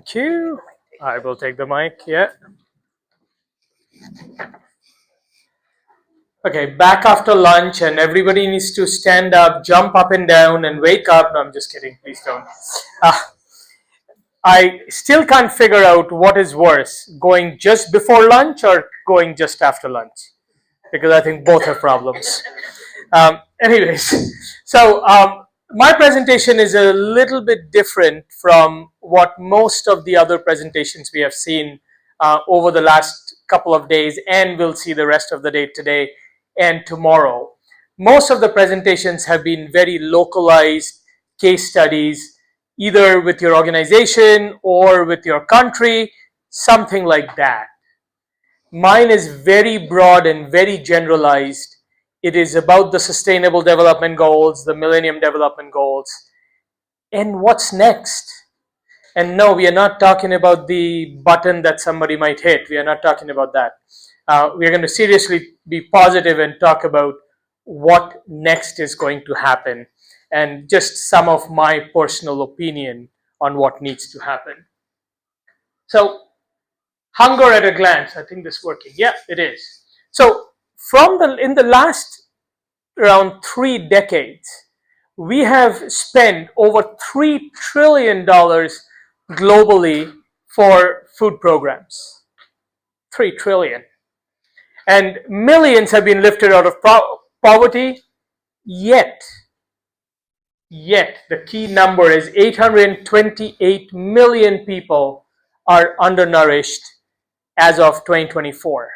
Thank you. I will take the mic. Yeah. Okay, back after lunch, and everybody needs to stand up, jump up and down, and wake up. No, I'm just kidding. Please don't. Uh, I still can't figure out what is worse, going just before lunch or going just after lunch, because I think both have problems. Anyways, so my presentation is a little bit different from what most of the other presentations we have seen over the last couple of days, and we'll see the rest of the day today and tomorrow. Most of the presentations have been very localized case studies, either with your organization or with your country, something like that. Mine is very broad and very generalized. It is about the Sustainable Development Goals, the Millennium Development Goals, and what's next. And no, we are not talking about the button that somebody might hit. We are not talking about that. We are going to seriously be positive and talk about what next is going to happen and just some of my personal opinion on what needs to happen. So, hunger at a glance. I think this is working. Yeah, it is. So, in the last around 3 decades, we have spent over $3 trillion globally for food programs. 3 trillion. And millions have been lifted out of poverty, yet the key number is 828 million people are undernourished as of 2024.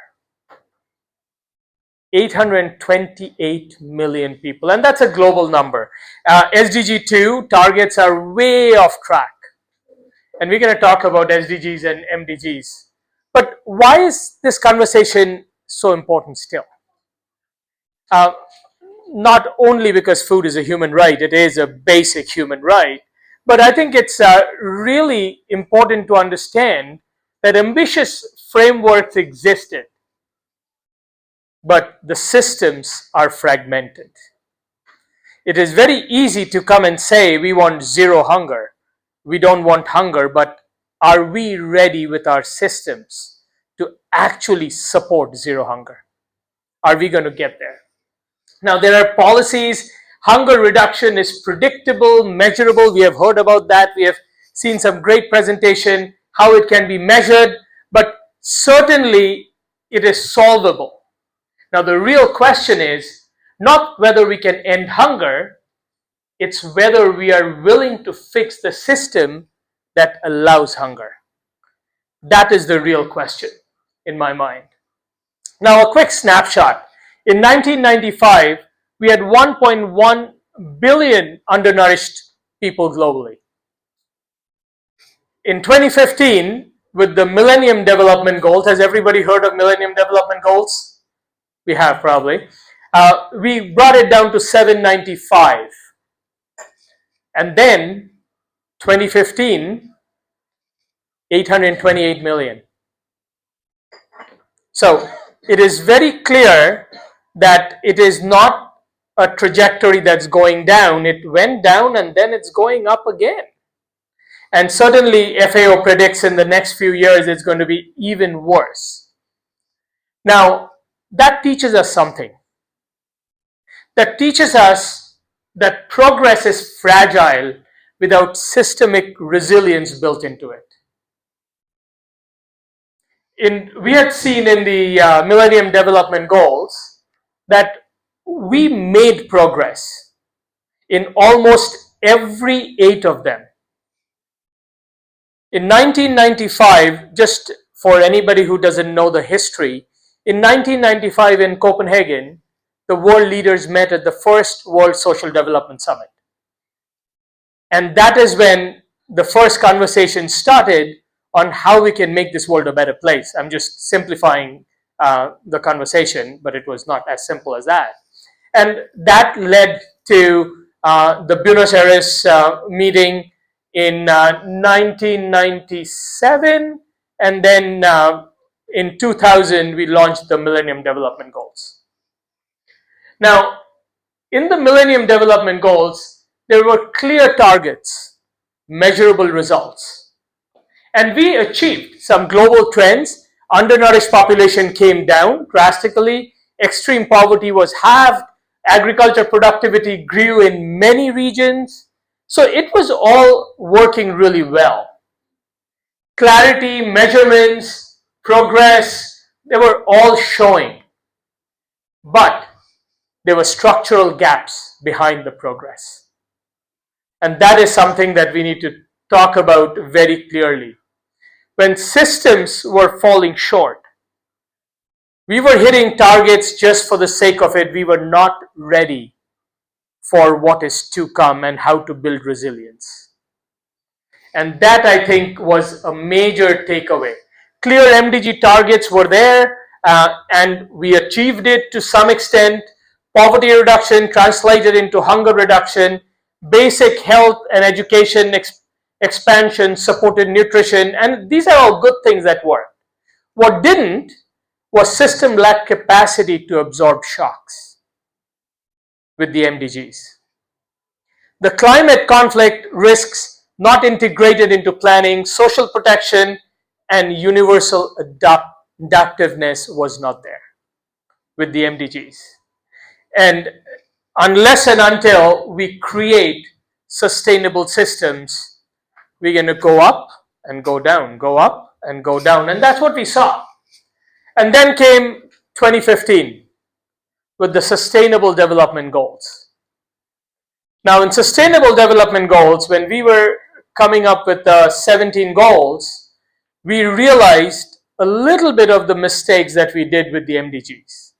828 million people, and that's a global number. SDG 2 targets are way off track, and we're going to talk about SDGs and MDGs. But why is this conversation so important still? Not only because food is a human right, it is a basic human right, but I think it's really important to understand that ambitious frameworks existed, but the systems are fragmented. It is very easy to come and say we want zero hunger. We don't want hunger, but are we ready with our systems to actually support zero hunger? Are we going to get there? Now, there are policies. Hunger reduction is predictable, measurable. We have heard about that. We have seen some great presentation, how it can be measured, but certainly it is solvable. Now, the real question is not whether we can end hunger, it's whether we are willing to fix the system that allows hunger. That is the real question in my mind. Now, a quick snapshot. In 1995, we had 1.1 billion undernourished people globally. In 2015, with the Millennium Development Goals, has everybody heard of Millennium Development Goals? We have probably. We brought it down to 795. And then, 2015, 828 million. So, it is very clear that it is not a trajectory that's going down. It went down and then it's going up again. And certainly FAO predicts in the next few years it's going to be even worse. Now, that teaches us something. That teaches us that progress is fragile without systemic resilience built into it. We had seen in the Millennium Development Goals that we made progress in almost every 8 of them. In 1995, just for anybody who doesn't know the history, in 1995 in Copenhagen, the world leaders met at the first World Social Development Summit. And that is when the first conversation started on how we can make this world a better place. I'm just simplifying the conversation, but it was not as simple as that. And that led to the Buenos Aires meeting in 1997, and then in 2000 we launched the Millennium Development Goals. Now, in the Millennium Development Goals, there were clear targets, measurable results. And we achieved some global trends. Undernourished population came down drastically. Extreme poverty was halved. Agriculture productivity grew in many regions. So it was all working really well. Clarity, measurements, progress, they were all showing. But there were structural gaps behind the progress. And that is something that we need to talk about very clearly. When systems were falling short, we were hitting targets just for the sake of it. We were not ready for what is to come and how to build resilience. And that, I think, was a major takeaway. Clear MDG targets were there, and we achieved it to some extent. Poverty reduction translated into hunger reduction. Basic health and education expansion supported nutrition, and these are all good things that worked. What didn't was system lacked capacity to absorb shocks with the MDGs. The climate conflict risks not integrated into planning, social protection, and universal adaptiveness was not there with the MDGs. And unless and until we create sustainable systems, we're going to go up and go down, go up and go down. And that's what we saw. And then came 2015 with the Sustainable Development Goals. Now, in Sustainable Development Goals, when we were coming up with the 17 goals, we realized a little bit of the mistakes that we did with the MDGs,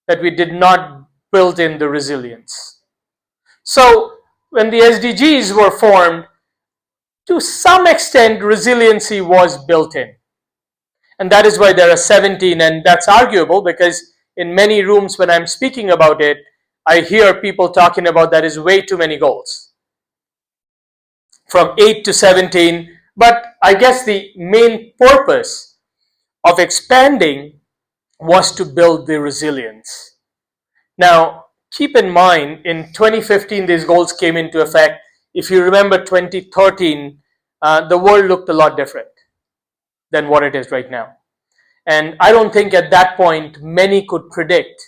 that we did not build in the resilience. So, when the SDGs were formed, to some extent, resiliency was built in. And that is why there are 17, and that's arguable because in many rooms when I'm speaking about it, I hear people talking about that is way too many goals. From 8 to 17, but I guess the main purpose of expanding was to build the resilience. Now, keep in mind, in 2015, these goals came into effect. If you remember 2013, the world looked a lot different than what it is right now. And I don't think at that point many could predict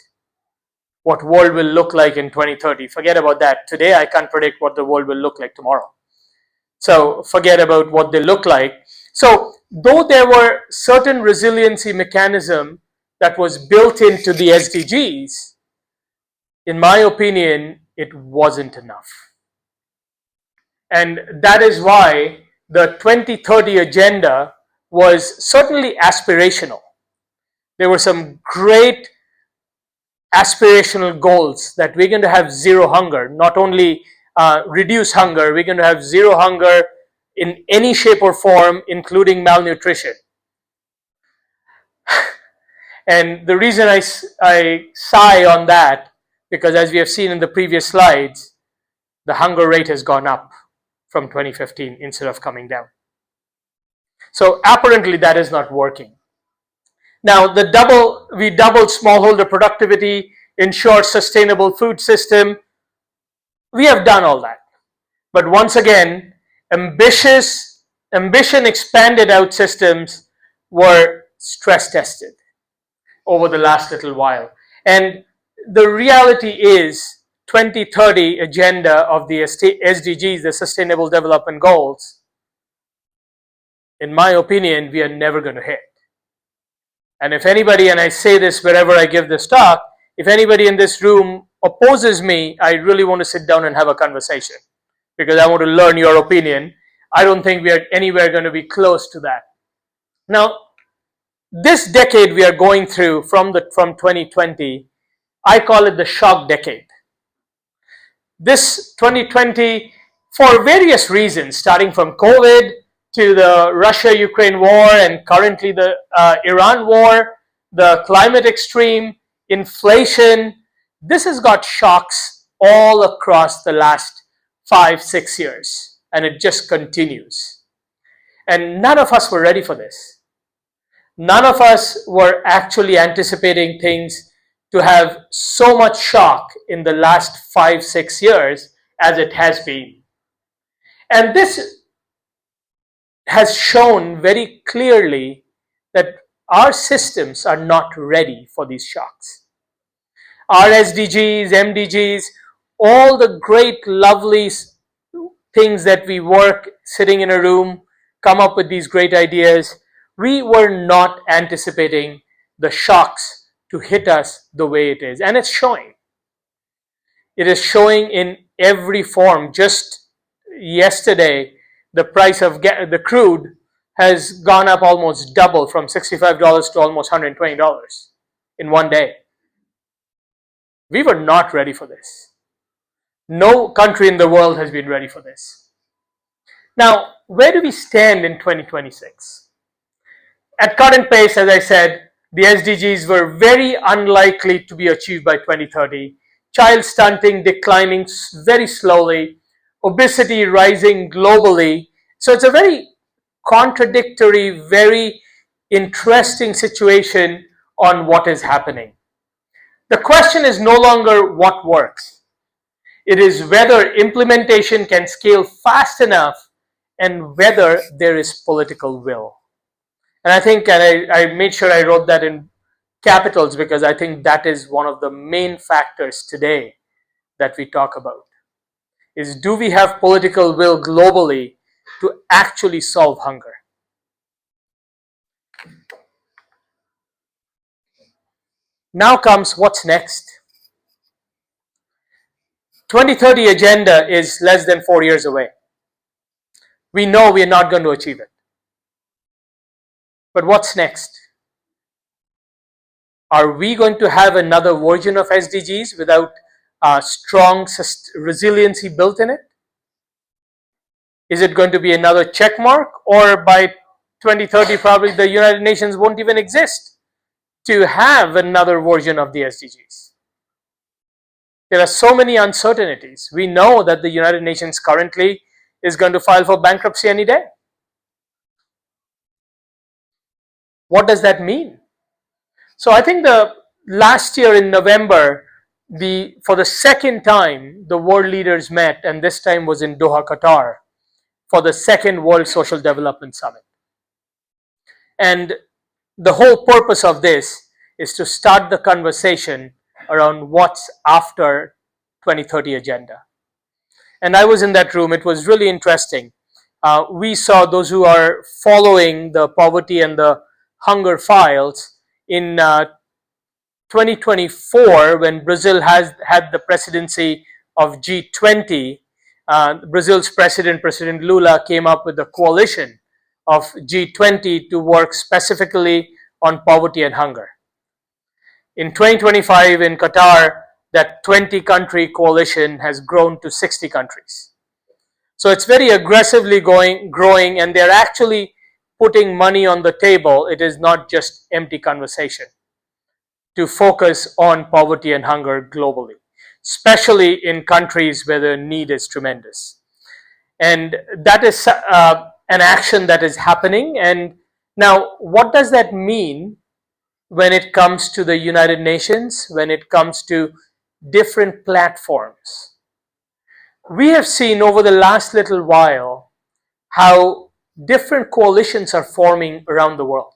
what world will look like in 2030. Forget about that. Today I can't predict what the world will look like tomorrow. So forget about what they look like. So though there were certain resiliency mechanism that was built into the SDGs, in my opinion, it wasn't enough. And that is why the 2030 agenda was certainly aspirational. There were some great aspirational goals that we're going to have zero hunger, not only reduce hunger, we're going to have zero hunger in any shape or form, including malnutrition. And the reason I sigh on that, because as we have seen in the previous slides, the hunger rate has gone up from 2015 instead of coming down. So apparently that is not working. Now, we doubled smallholder productivity, ensured sustainable food system. We have done all that. But once again, ambition expanded out systems were stress tested over the last little while. And the reality is 2030 agenda of the SDGs, the Sustainable Development Goals, in my opinion, we are never going to hit. And if anybody, and I say this wherever I give this talk, if anybody in this room opposes me, I really want to sit down and have a conversation because I want to learn your opinion. I don't think we are anywhere going to be close to that. Now, this decade we are going through from 2020, I call it the shock decade. This 2020, for various reasons, starting from COVID to the Russia-Ukraine war and currently the Iran war, the climate extreme, inflation, this has got shocks all across the last 5-6 years, and it just continues. And none of us were ready for this. None of us were actually anticipating things to have so much shock in the last 5-6 years as it has been. And this has shown very clearly that our systems are not ready for these shocks. Our SDGs, MDGs, all the great, lovely things that we work sitting in a room, come up with these great ideas, we were not anticipating the shocks to hit us the way it is. And it's showing. It is showing in every form. Just yesterday, the price of the crude has gone up almost double, from $65 to almost $120 in one day. We were not ready for this. No country in the world has been ready for this. Now, where do we stand in 2026? At current pace, as I said, the SDGs were very unlikely to be achieved by 2030. Child stunting declining very slowly, obesity rising globally. So it's a very contradictory, very interesting situation on what is happening. The question is no longer what works. It is whether implementation can scale fast enough and whether there is political will. And I think, and I made sure I wrote that in capitals, because I think that is one of the main factors today that we talk about, is do we have political will globally to actually solve hunger? Now comes what's next. 2030 agenda is less than 4 years away. We know we are not going to achieve it. But what's next? Are we going to have another version of SDGs without strong resiliency built in it? Is it going to be another check mark, or by 2030 probably the United Nations won't even exist to have another version of the SDGs? There are so many uncertainties. We know that the United Nations currently is going to file for bankruptcy any day. What does that mean? So I think the last year in November, for the second time, the world leaders met, and this time was in Doha, Qatar, for the second World Social Development Summit. And the whole purpose of this is to start the conversation around what's after 2030 agenda. And I was in that room. It was really interesting. We saw those who are following the poverty and the hunger files in 2024, when Brazil has had the presidency of G20. Brazil's President Lula, came up with a coalition of G20 to work specifically on poverty and hunger. In 2025 in Qatar, that 20-country coalition has grown to 60 countries. So it's very aggressively growing, and they're actually putting money on the table. It is not just empty conversation, to focus on poverty and hunger globally, especially in countries where the need is tremendous. And that is an action that is happening. And now, what does that mean when it comes to the United Nations, when it comes to different platforms? We have seen over the last little while how different coalitions are forming around the world.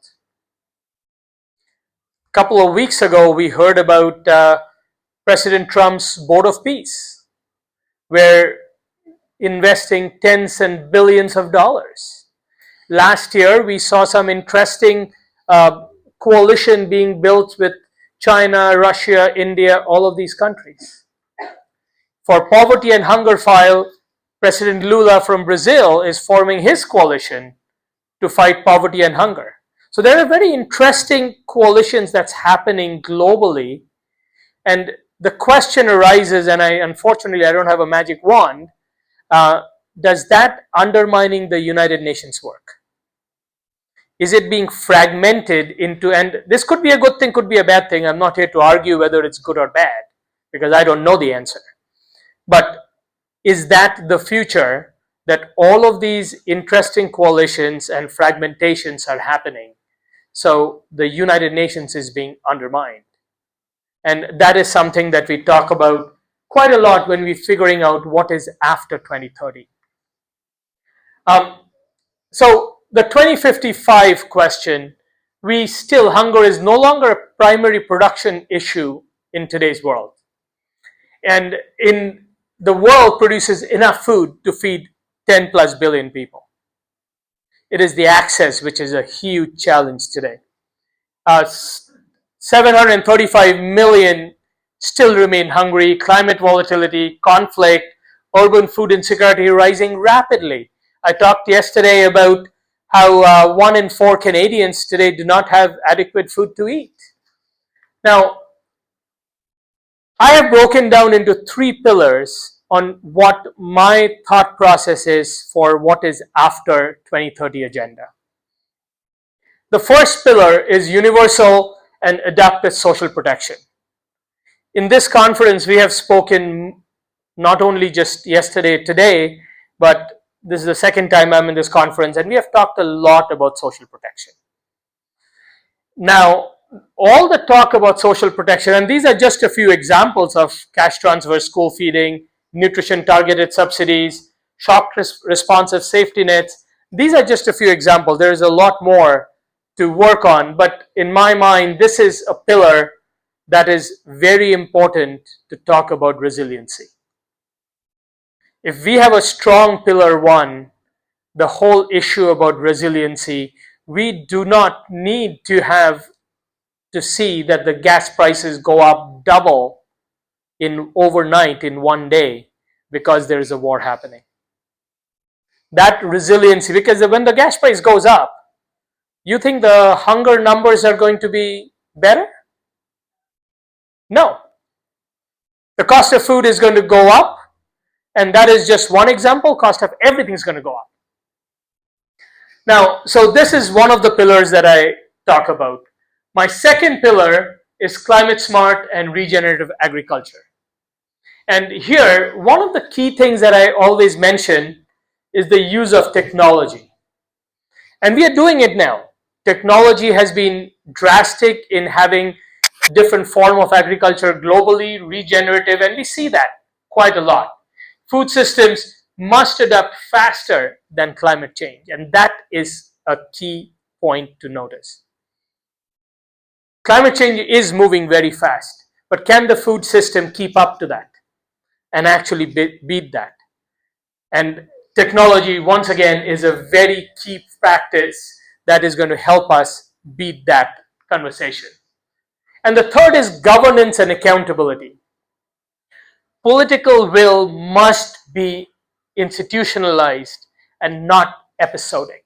A couple of weeks ago, we heard about President Trump's Board of Peace, where investing tens and billions of dollars. Last year, we saw some interesting coalition being built with China, Russia, India, all of these countries. For poverty and hunger file, President Lula from Brazil is forming his coalition to fight poverty and hunger. So there are very interesting coalitions that's happening globally. And the question arises, and unfortunately I don't have a magic wand, does that undermining the United Nations work? Is it being fragmented into, and this could be a good thing, could be a bad thing. I'm not here to argue whether it's good or bad, because I don't know the answer. But is that the future, that all of these interesting coalitions and fragmentations are happening? So the United Nations is being undermined. And that is something that we talk about quite a lot when we're figuring out what is after 2030. So the 2055 question, hunger is no longer a primary production issue in today's world. And the world produces enough food to feed 10 plus billion people. It is the access which is a huge challenge today. 735 million still remain hungry. Climate volatility, conflict, urban food insecurity rising rapidly. I talked yesterday about how 1 in 4 Canadians today do not have adequate food to eat. Now, I have broken down into 3 pillars on what my thought process is for what is after 2030 agenda. The first pillar is universal and adaptive social protection. In this conference, we have spoken not only just yesterday, today, but this is the second time I'm in this conference, and we have talked a lot about social protection. Now, all the talk about social protection, and these are just a few examples of cash transfer, school feeding, nutrition targeted subsidies, shock responsive safety nets. These are just a few examples. There is a lot more to work on, but in my mind, this is a pillar that is very important to talk about resiliency. If we have a strong pillar 1, the whole issue about resiliency, we do not need to see that the gas prices go up double overnight in one day because there is a war happening. That resiliency, because when the gas price goes up, you think the hunger numbers are going to be better? No. The cost of food is going to go up, and that is just one example. Cost of everything is going to go up. Now, so this is one of the pillars that I talk about. My second pillar is climate smart and regenerative agriculture. And here, one of the key things that I always mention is the use of technology. And we are doing it now. Technology has been drastic in having different form of agriculture globally, regenerative, and we see that quite a lot. Food systems must adapt faster than climate change, and that is a key point to notice. Climate change is moving very fast, but can the food system keep up to that and actually beat that? And technology, once again, is a very key practice that is going to help us beat that conversation. And the third is governance and accountability. Political will must be institutionalized and not episodic.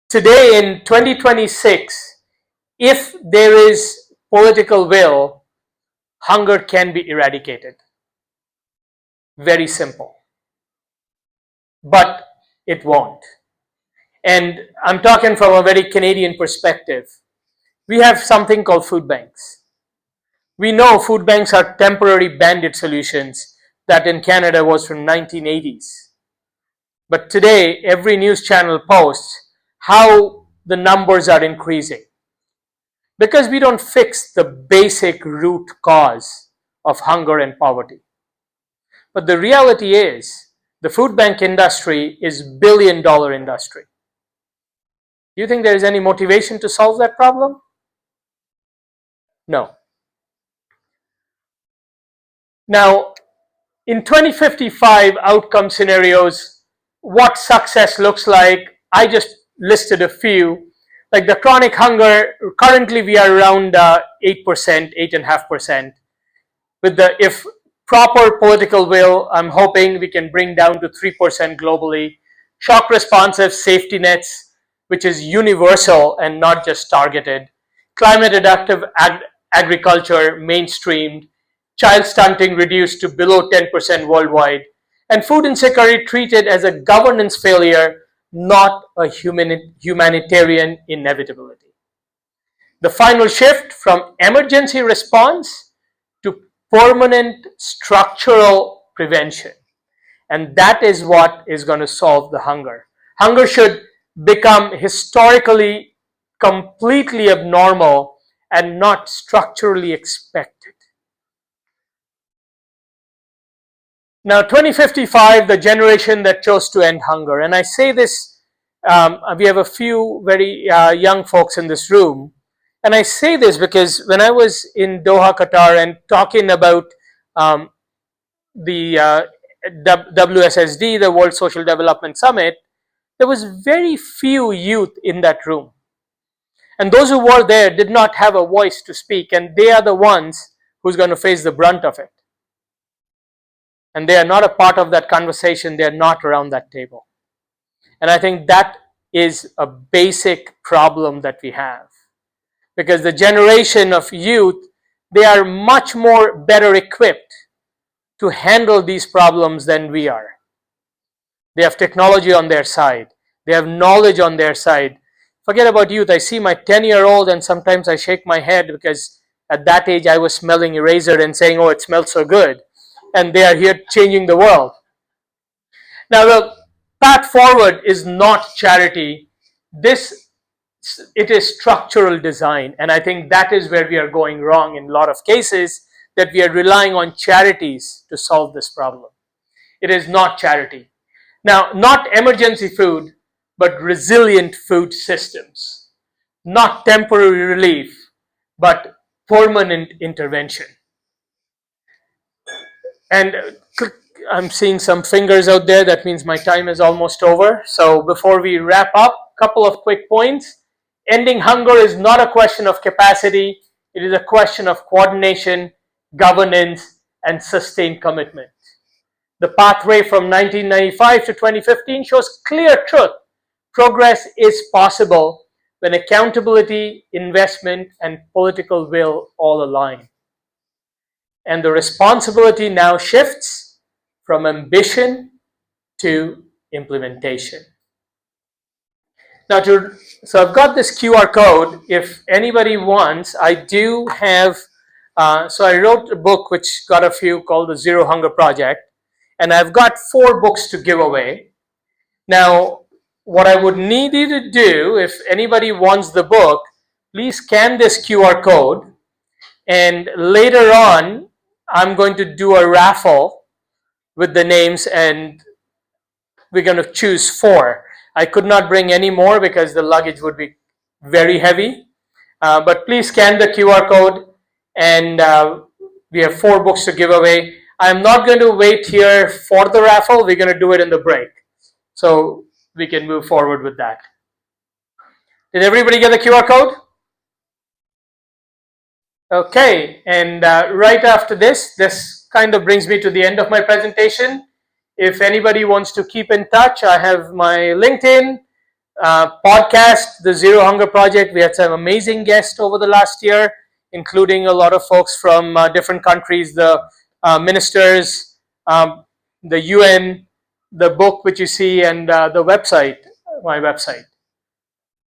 Today in 2026, if there is political will, hunger can be eradicated. Very simple. But it won't. And I'm talking from a very Canadian perspective. We have something called food banks. We know food banks are temporary bandit solutions that in Canada was from 1980s. But today, every news channel posts how the numbers are increasing. Because we don't fix the basic root cause of hunger and poverty. But the reality is, the food bank industry is $1 billion industry. Do you think there is any motivation to solve that problem? No. Now, in 2055 outcome scenarios, what success looks like, I just listed a few. Like the chronic hunger, currently we are around 8%, 8.5%. If proper political will, I'm hoping we can bring down to 3% globally. Shock responsive safety nets, which is universal and not just targeted. Climate adaptive agriculture mainstreamed. Child stunting reduced to below 10% worldwide. And food insecurity treated as a governance failure, not a humanitarian inevitability. The final shift from emergency response to permanent structural prevention. And that is what is going to solve the hunger. Hunger should become historically completely abnormal and not structurally expected. Now, 2055, the generation that chose to end hunger. And I say this we have a few very young folks in this room. And I say this because when I was in Doha, Qatar, and talking about the WSSD, the World Social Development Summit, there was very few youth in that room. And those who were there did not have a voice to speak, and they are the ones who's going to face the brunt of it. And they are not a part of that conversation, they are not around that table. And I think that is a basic problem that we have. Because the generation of youth, they are much more better equipped to handle these problems than we are. They have technology on their side. They have knowledge on their side. Forget about youth. I see my 10-year-old and sometimes I shake my head because at that age I was smelling eraser and saying, oh, it smells so good. And they are here changing the world. Now the path forward is not charity. It is structural design. And I think that is where we are going wrong in a lot of cases, that we are relying on charities to solve this problem. It is not charity. Now, not emergency food, but resilient food systems. Not temporary relief, but permanent intervention. And I'm seeing some fingers out there. That means my time is almost over. So before we wrap up, a couple of quick points. Ending hunger is not a question of capacity. It is a question of coordination, governance, and sustained commitment. The pathway from 1995 to 2015 shows clear truth. Progress is possible when accountability, investment, and political will all align. And the responsibility now shifts from ambition to implementation. Now, so I've got this QR code. If anybody wants, I do have, so I wrote a book which got a few called the Zero Hunger Project, and I've got 4 books to give away. Now, what I would need you to do, if anybody wants the book, please scan this QR code, and later on, I'm going to do a raffle with the names, and we're going to choose 4. I could not bring any more because the luggage would be very heavy. But please scan the QR code, and we have 4 books to give away. I'm not going to wait here for the raffle. We're going to do it in the break. So we can move forward with that. Did everybody get the QR code? Okay, and right after this kind of brings me to the end of my presentation. If anybody wants to keep in touch, I have my LinkedIn, podcast, the Zero Hunger Project. We had some amazing guests over the last year, including a lot of folks from different countries, the ministers, the UN, the book which you see, and the website, my website.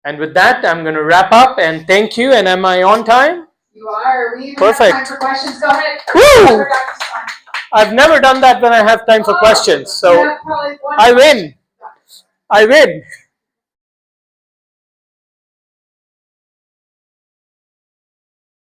And with that, I'm going to wrap up and thank you. And am I on time? You are. We even Perfect. have time for questions. Go ahead. Woo! I've never done that when I have time for questions. So I win. I win.